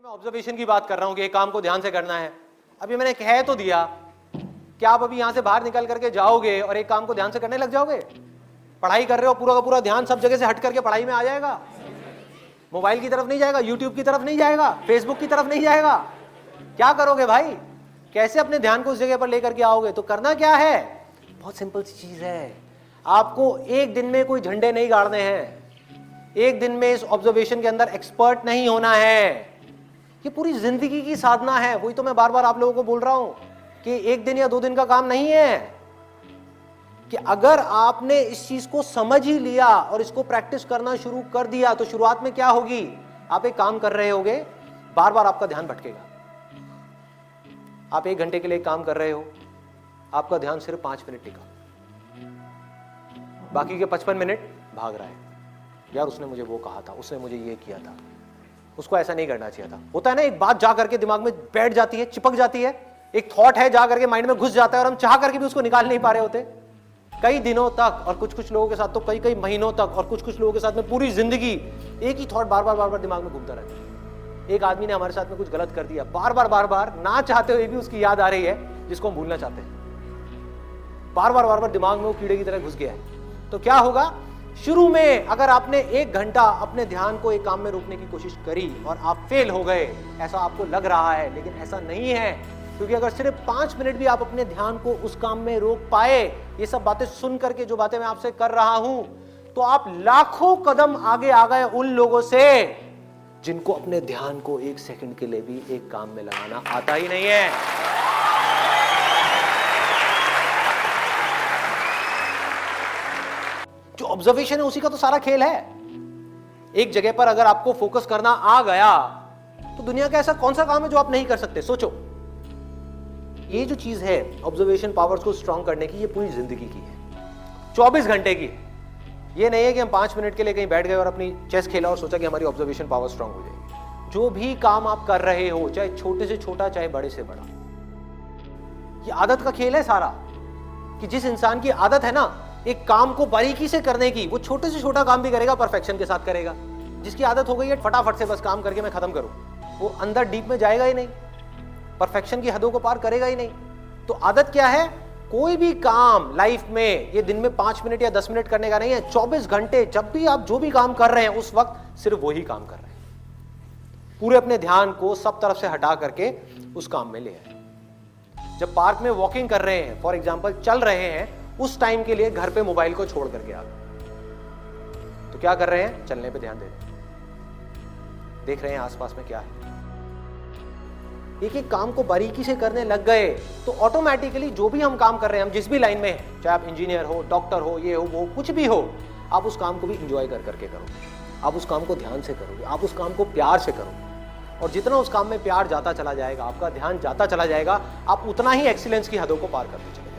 तो मैं ऑब्जर्वेशन की बात कर रहा हूं कि एक काम को ध्यान से करना है। अभी मैंने कह तो दिया, क्या आप अभी यहां से बाहर निकल करके जाओगे और एक काम को ध्यान से करने लग जाओगे? पढ़ाई कर रहे हो, पूरा का पूरा ध्यान सब जगह से हट करके पढ़ाई में आ जाएगा? मोबाइल की तरफ नहीं जाएगा, यूट्यूब की तरफ नहीं जाएगा, फेसबुक की तरफ नहीं जाएगा? क्या करोगे भाई? कैसे अपने ध्यान को उस जगह पर लेकर के आओगे? तो करना क्या है? बहुत सिंपल सी चीज है। आपको एक दिन में कोई झंडे नहीं गाड़ने हैं, एक दिन में इस ऑब्जर्वेशन के अंदर एक्सपर्ट नहीं होना है। ये पूरी जिंदगी की साधना है। वही तो मैं बार बार आप लोगों को बोल रहा हूं कि एक दिन या 2 दिन का काम नहीं है। कि अगर आपने इस चीज को समझ ही लिया और इसको प्रैक्टिस करना शुरू कर दिया तो शुरुआत में क्या होगी? आप एक काम कर रहे होगे, बार बार आपका ध्यान भटकेगा। आप 1 घंटे के लिए काम कर रहे हो, आपका ध्यान सिर्फ 5 मिनट टिका, बाकी के 55 मिनट भाग रहा है। यार उसने मुझे वो कहा था, उसने मुझे ये किया था, उसको ऐसा नहीं करना चाहिए था। होता है ना, एक बात जा करके दिमाग में बैठ जाती है, चिपक जाती है, एक थॉट है जा करके माइंड में घुस जाता है और हम चाह करके भी उसको निकाल नहीं पा रहे होते कई दिनों तक, और कुछ लोगों के साथ तो कई महीनों तक, और कुछ लोगों के साथ में पूरी जिंदगी एक ही थॉट बार बार दिमाग में घूमता रहता है। एक आदमी ने हमारे साथ में कुछ गलत कर दिया, बार बार ना चाहते हुए भी उसकी याद आ रही है जिसको हम भूलना चाहते हैं। बार बार दिमाग में वो कीड़े की तरह घुस गया है। तो क्या होगा? शुरू में अगर आपने 1 घंटा अपने ध्यान को एक काम में रोकने की कोशिश करी और आप फेल हो गए, ऐसा आपको लग रहा है, लेकिन ऐसा नहीं है। क्योंकि अगर सिर्फ 5 मिनट भी आप अपने ध्यान को उस काम में रोक पाए, ये सब बातें सुन करके जो बातें मैं आपसे कर रहा हूं, तो आप लाखों कदम आगे आ गए उन लोगों से जिनको अपने ध्यान को 1 सेकंड के लिए भी एक काम में लगाना आता ही नहीं है। जो ऑब्जर्वेशन है उसी का तो सारा खेल है। एक जगह पर अगर आपको फोकस करना आ गया तो दुनिया का ऐसा कौन सा काम है जो आप नहीं कर सकते? सोचो। ये जो चीज है ऑब्जर्वेशन पावर्स को स्ट्रांग करने की, ये पूरी जिंदगी की है, 24 घंटे की है। ये नहीं है कि हम 5 मिनट के लिए कहीं बैठ गए और अपनी चेस खेला और सोचा कि हमारी ऑब्जर्वेशन पावर स्ट्रांग हो जाएगी। जो भी काम आप कर रहे हो, चाहे छोटे से छोटा चाहे बड़े से बड़ा, ये आदत का खेल है सारा। कि जिस इंसान की आदत है ना एक काम को बारीकी से करने की, वो छोटे से छोटा काम भी करेगा, परफेक्शन के साथ करेगा। जिसकी आदत हो गई है फटाफट से बस काम करके मैं खत्म करूं, वो अंदर डीप में जाएगा ही नहीं, परफेक्शन की हदों को पार करेगा ही नहीं। तो आदत क्या है? कोई भी काम लाइफ में ये दिन में 5 मिनट या 10 मिनट करने का नहीं है, 24 घंटे जब भी आप जो भी काम कर रहे हैं उस वक्त सिर्फ वही काम कर रहे हैं। पूरे अपने ध्यान को सब तरफ से हटा करके उस काम में ले आए। जब पार्क में वॉकिंग कर रहे हैं, फॉर एग्जाम्पल चल रहे हैं, उस टाइम के लिए घर पे मोबाइल को छोड़ करके आ गए, तो क्या कर रहे हैं? चलने पे ध्यान दे रहे हैं, देख रहे हैं आसपास में क्या है। एक एक काम को बारीकी से करने लग गए तो ऑटोमेटिकली जो भी हम काम कर रहे हैं, हम जिस भी लाइन में हैं, चाहे आप इंजीनियर हो, डॉक्टर हो, ये हो वो कुछ भी हो, आप उस काम को भी इंजॉय कर करके करोगे, आप उस काम को ध्यान से करोगे, आप उस काम को प्यार से करोगे। और जितना उस काम में प्यार जाता चला जाएगा, आपका ध्यान जाता चला जाएगा, आप उतना ही एक्सीलेंस की हदों को पार करते चले